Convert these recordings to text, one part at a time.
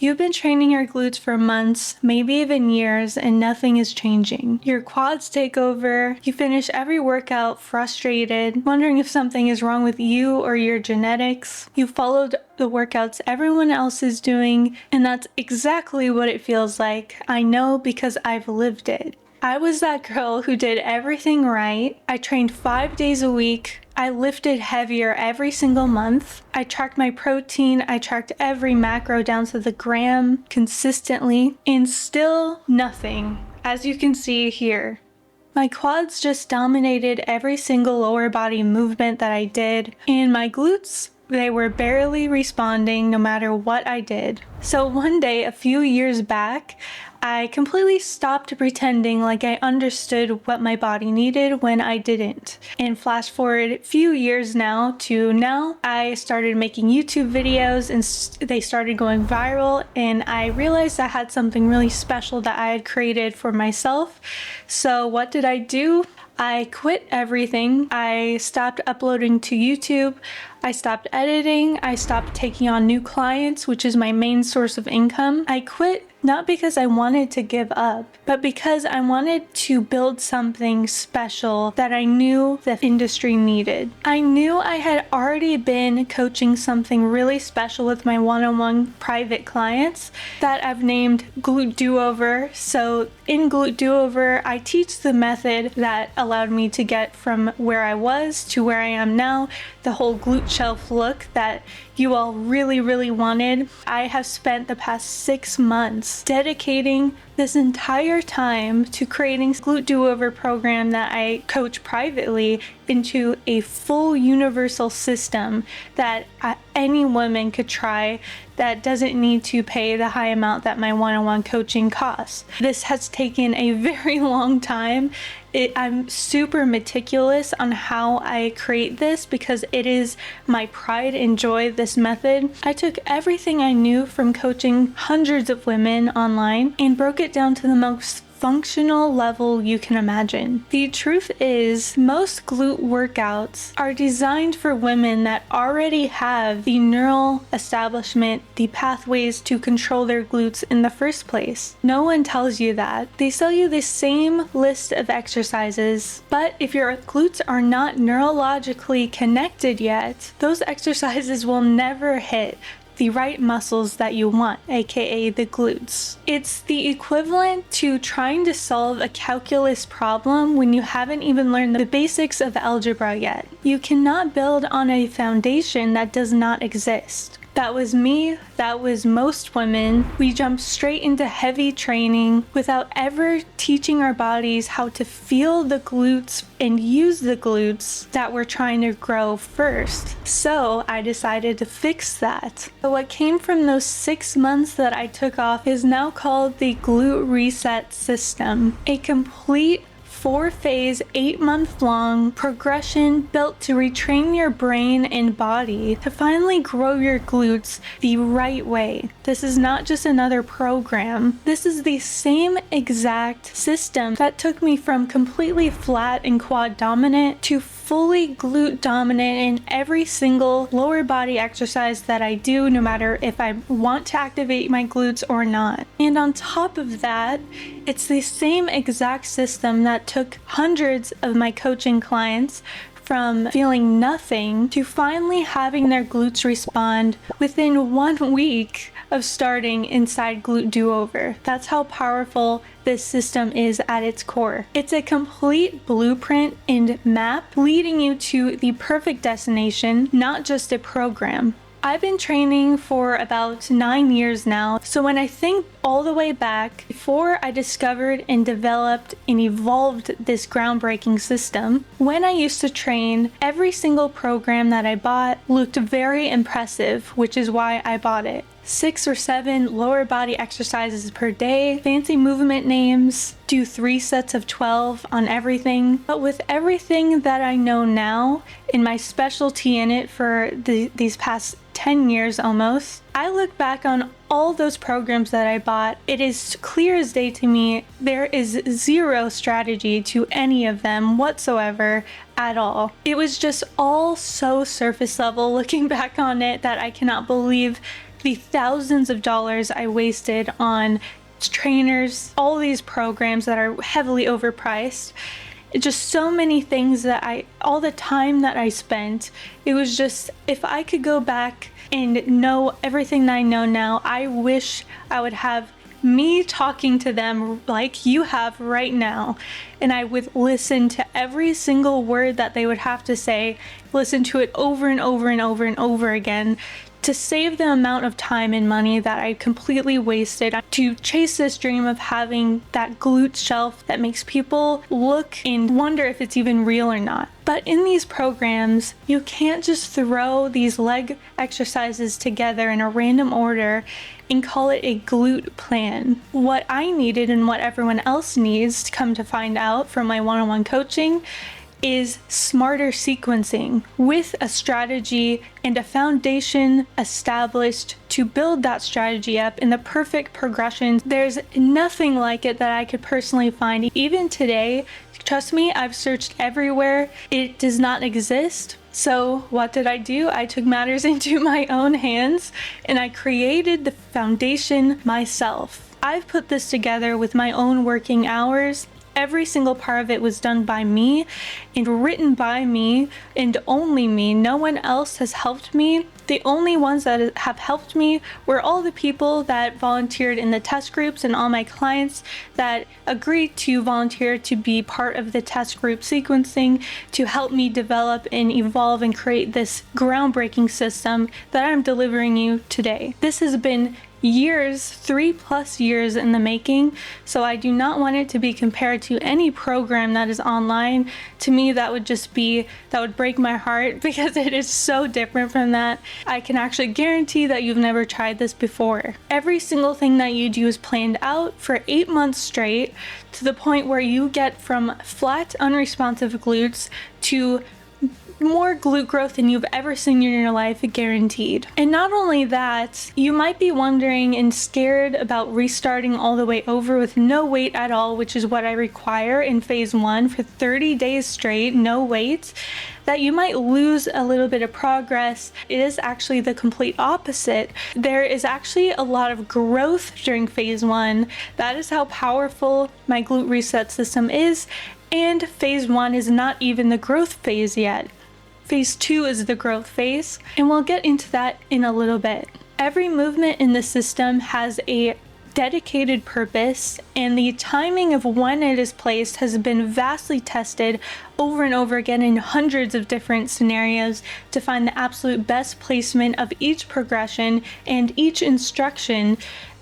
You've been training your glutes for months, maybe even years, and nothing is changing. Your quads take over, you finish every workout frustrated, wondering if something is wrong with you or your genetics. You followed the workouts everyone else is doing, and that's exactly what it feels like. I know because I've lived it. I was that girl who did everything right. I trained 5 days a week. I lifted heavier every single month. I tracked my protein. I tracked every macro down to the gram consistently, and still nothing, as you can see here. My quads just dominated every single lower body movement that I did, and my glutes, they were barely responding no matter what I did. So one day, a few years back, I completely stopped pretending like I understood what my body needed when I didn't. And flash forward a few years now, I started making YouTube videos and they started going viral, and I realized I had something really special that I had created for myself. So what did I do? I quit everything. I stopped uploading to YouTube. I stopped editing. I stopped taking on new clients, which is my main source of income. I quit not because I wanted to give up, but because I wanted to build something special that I knew the industry needed. I knew I had already been coaching something really special with my one-on-one private clients that I've named Glute Doover. So in Glute Doover, I teach the method that allowed me to get from where I was to where I am now, the whole glute shelf look that you all really, really wanted. I have spent the past 6 months dedicating this entire time to creating Glute Do-Over program that I coach privately into a full universal system that any woman could try that doesn't need to pay the high amount that my one-on-one coaching costs. This has taken a very long time. I'm super meticulous on how I create this because it is my pride and joy, this method. I took everything I knew from coaching hundreds of women online and broke it down to the most functional level you can imagine. The truth is, most glute workouts are designed for women that already have the neural establishment, the pathways to control their glutes in the first place. No one tells you that. They sell you the same list of exercises, but if your glutes are not neurologically connected yet, those exercises will never hit the right muscles that you want, aka the glutes. It's the equivalent to trying to solve a calculus problem when you haven't even learned the basics of algebra yet. You cannot build on a foundation that does not exist. That was me, that was most women. We jumped straight into heavy training without ever teaching our bodies how to feel the glutes and use the glutes that we're trying to grow first. So I decided to fix that. So what came from those 6 months that I took off is now called the Glute Reset System, a complete 4-phase, 8-month-long progression built to retrain your brain and body to finally grow your glutes the right way. This is not just another program. This is the same exact system that took me from completely flat and quad dominant to fully glute dominant in every single lower body exercise that I do, no matter if I want to activate my glutes or not. And on top of that, it's the same exact system that took hundreds of my coaching clients from feeling nothing to finally having their glutes respond within 1 week of starting inside Glute Do-Over. That's how powerful this system is at its core. It's a complete blueprint and map leading you to the perfect destination, not just a program. I've been training for about 9 years now, so when I think all the way back, before I discovered and developed and evolved this groundbreaking system, when I used to train, every single program that I bought looked very impressive, which is why I bought it. 6 or 7 lower body exercises per day, fancy movement names, do 3 sets of 12 on everything. But with everything that I know now, and my specialty in it for these past 10 years almost, I look back on all those programs that I bought. It is clear as day to me, there is zero strategy to any of them whatsoever at all. It was just all so surface level looking back on it that I cannot believe the thousands of dollars I wasted on trainers, all these programs that are heavily overpriced, just so many things that all the time that I spent. It was just, if I could go back and know everything that I know now, I wish I would have me talking to them like you have right now, and I would listen to every single word that they would have to say, listen to it over and over and over and over again, to save the amount of time and money that I completely wasted to chase this dream of having that glute shelf that makes people look and wonder if it's even real or not. But in these programs, you can't just throw these leg exercises together in a random order and call it a glute plan. What I needed, and what everyone else needs to come to find out from my one-on-one coaching, is smarter sequencing with a strategy and a foundation established to build that strategy up in the perfect progression. There's nothing like it that I could personally find. Even today, trust me, I've searched everywhere. It does not exist. So what did I do? I took matters into my own hands and I created the foundation myself. I've put this together with my own working hours. Every single part of it was done by me and written by me and only me. No one else has helped me. The only ones that have helped me were all the people that volunteered in the test groups and all my clients that agreed to volunteer to be part of the test group sequencing to help me develop and evolve and create this groundbreaking system that I'm delivering you today. This has been years, 3+ years in the making, so I do not want it to be compared to any program that is online. To me, that would break my heart because it is so different from that. I can actually guarantee that you've never tried this before. Every single thing that you do is planned out for 8 months straight, to the point where you get from flat, unresponsive glutes to more glute growth than you've ever seen in your life, guaranteed. And not only that, you might be wondering and scared about restarting all the way over with no weight at all, which is what I require in phase 1 for 30 days straight, no weight, that you might lose a little bit of progress. It is actually the complete opposite. There is actually a lot of growth during phase 1. That is how powerful my glute reset system is. And phase 1 is not even the growth phase yet. Phase 2 is the growth phase, and we'll get into that in a little bit. Every movement in the system has a dedicated purpose, and the timing of when it is placed has been vastly tested over and over again in hundreds of different scenarios to find the absolute best placement of each progression and each instruction.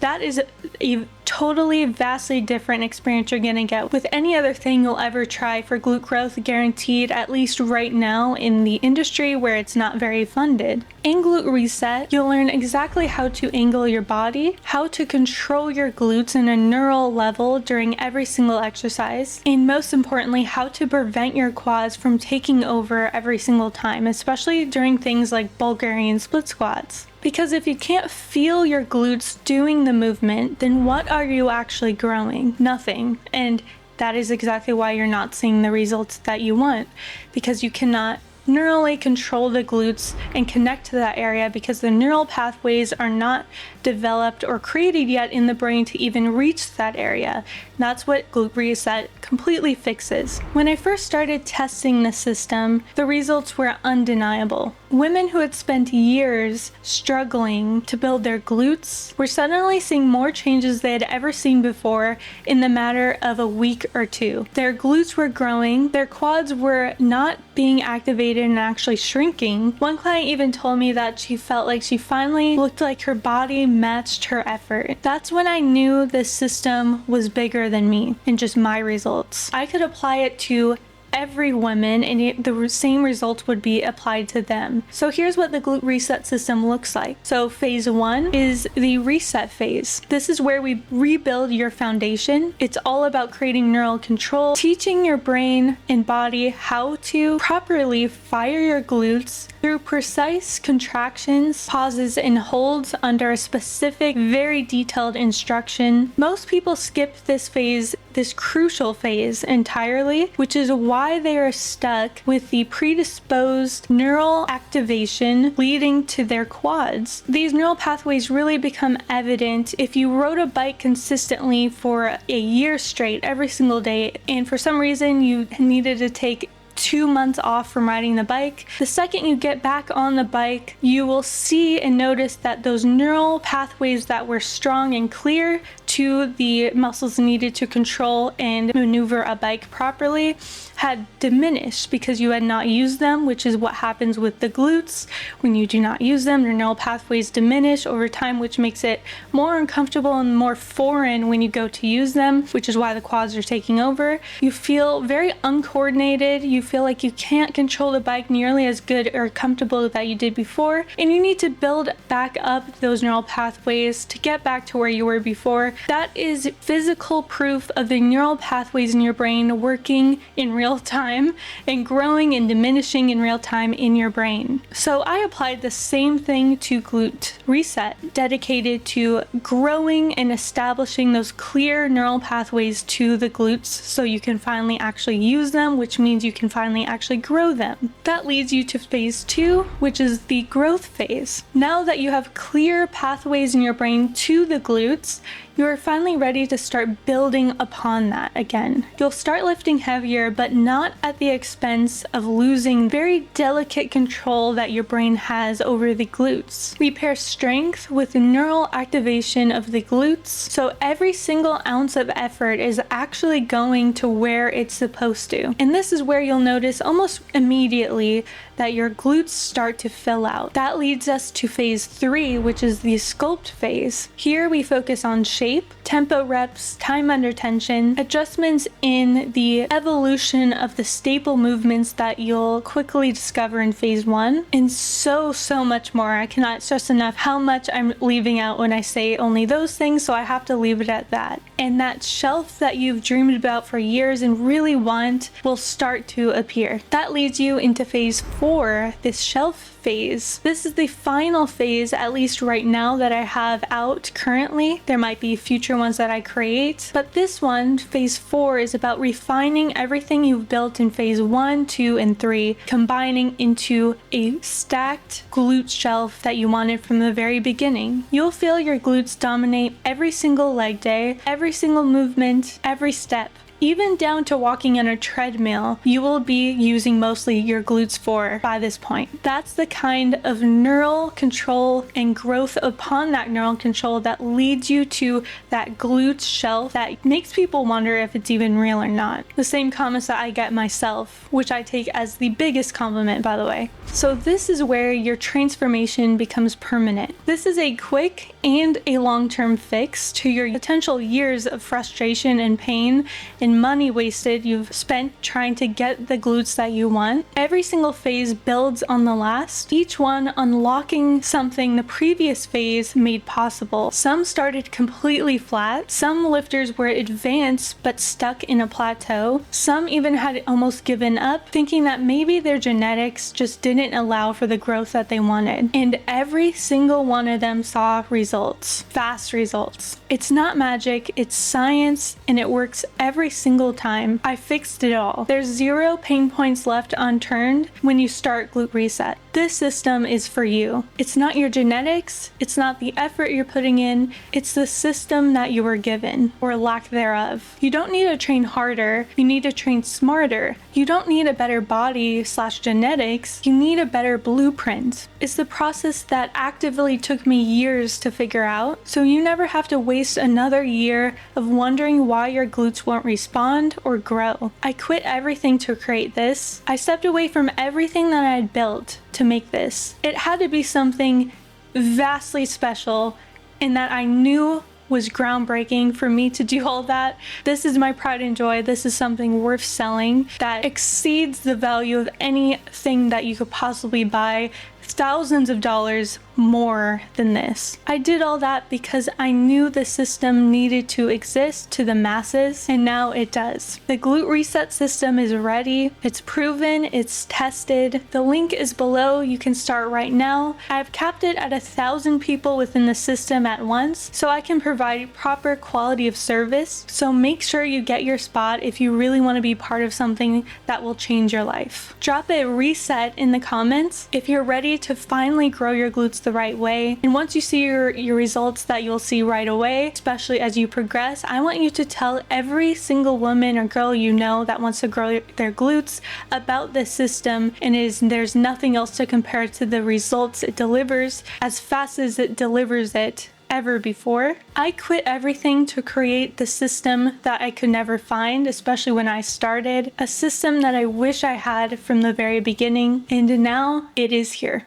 That is a totally vastly different experience you're gonna get with any other thing you'll ever try for glute growth, guaranteed, at least right now in the industry where it's not very funded. In Glute Reset, you'll learn exactly how to angle your body, how to control your glutes in a neural level during every single exercise, and most importantly, how to prevent your quads from taking over every single time, especially during things like Bulgarian split squats. Because if you can't feel your glutes doing the movement, then what are you actually growing? Nothing. And that is exactly why you're not seeing the results that you want, because you cannot neurally control the glutes and connect to that area because the neural pathways are not developed or created yet in the brain to even reach that area. That's what Glute Reset completely fixes. When I first started testing the system, the results were undeniable. Women who had spent years struggling to build their glutes were suddenly seeing more changes they had ever seen before in the matter of a week or two. Their glutes were growing, their quads were not being activated and actually shrinking. One client even told me that she felt like she finally looked like her body matched her effort. That's when I knew this system was bigger than me and just my results. I could apply it to every woman and the same results would be applied to them. So here's what the glute reset system looks like. So phase 1 is the reset phase. This is where we rebuild your foundation. It's all about creating neural control, teaching your brain and body how to properly fire your glutes through precise contractions, pauses, and holds under a specific, very detailed instruction. Most people skip this phase, this crucial phase entirely, which is why why they are stuck with the predisposed neural activation leading to their quads. These neural pathways really become evident if you rode a bike consistently for a year straight every single day, and for some reason you needed to take 2 months off from riding the bike. The second you get back on the bike, you will see and notice that those neural pathways that were strong and clear to the muscles needed to control and maneuver a bike properly had diminished because you had not used them, which is what happens with the glutes. When you do not use them, your neural pathways diminish over time, which makes it more uncomfortable and more foreign when you go to use them, which is why the quads are taking over. You feel very uncoordinated. You feel like you can't control the bike nearly as good or comfortable that you did before, and you need to build back up those neural pathways to get back to where you were before. That is physical proof of the neural pathways in your brain working in real time and growing and diminishing in real time in your brain. So I applied the same thing to Glute Reset, dedicated to growing and establishing those clear neural pathways to the glutes so you can finally actually use them, which means you can finally actually grow them. That leads you to phase 2, which is the growth phase. Now that you have clear pathways in your brain to the glutes, you are finally ready to start building upon that again. You'll start lifting heavier, but not at the expense of losing very delicate control that your brain has over the glutes. We pair strength with neural activation of the glutes, so every single ounce of effort is actually going to where it's supposed to. And this is where you'll notice almost immediately that your glutes start to fill out. That leads us to phase 3, which is the sculpt phase. Here we focus on shape, tempo reps, time under tension, adjustments in the evolution of the staple movements that you'll quickly discover in phase 1, and so much more. I cannot stress enough how much I'm leaving out when I say only those things, so I have to leave it at that. And that shelf that you've dreamed about for years and really want will start to appear. That leads you into phase 4, this shelf phase. This is the final phase, at least right now, that I have out currently. There might be future ones that I create, but this one, phase 4, is about refining everything you've built in phase 1, 2, and 3, combining into a stacked glute shelf that you wanted from the very beginning. You'll feel your glutes dominate every single leg day, every single movement, every step. Even down to walking on a treadmill, you will be using mostly your glutes for by this point. That's the kind of neural control and growth upon that neural control that leads you to that glute shelf that makes people wonder if it's even real or not. The same comments that I get myself, which I take as the biggest compliment, by the way. So this is where your transformation becomes permanent. This is a quick and a long-term fix to your potential years of frustration and pain and money wasted you've spent trying to get the glutes that you want. Every single phase builds on the last, each one unlocking something the previous phase made possible. Some started completely flat, some lifters were advanced but stuck in a plateau, some even had almost given up, thinking that maybe their genetics just didn't allow for the growth that they wanted. And every single one of them saw results, fast results. It's not magic, it's science, and it works every single time. I fixed it all. There's 0 pain points left unturned when you start Glute Reset. This system is for you. It's not your genetics, it's not the effort you're putting in, it's the system that you were given, or lack thereof. You don't need to train harder, you need to train smarter. You don't need a better body/genetics, you need a better blueprint. It's the process that actively took me years to figure out, so you never have to waste another year of wondering why your glutes won't respond or grow. I quit everything to create this. I stepped away from everything that I had built to make this. It had to be something vastly special and that I knew was groundbreaking for me to do all that. This is my pride and joy. This is something worth selling that exceeds the value of anything that you could possibly buy. Thousands of dollars more than this. I did all that because I knew the system needed to exist to the masses, and now it does. The glute reset system is ready. It's proven, it's tested. The link is below. You can start right now. I've capped it at 1,000 people within the system at once, so I can provide proper quality of service. So make sure you get your spot if you really want to be part of something that will change your life. Drop a reset in the comments if you're ready to finally grow your glutes the right way. And once you see your results that you'll see right away, especially as you progress, I want you to tell every single woman or girl you know that wants to grow their glutes about this system, and there's nothing else to compare to the results it delivers as fast as it delivers it ever before. I quit everything to create the system that I could never find, especially when I started, a system that I wish I had from the very beginning, and now it is here.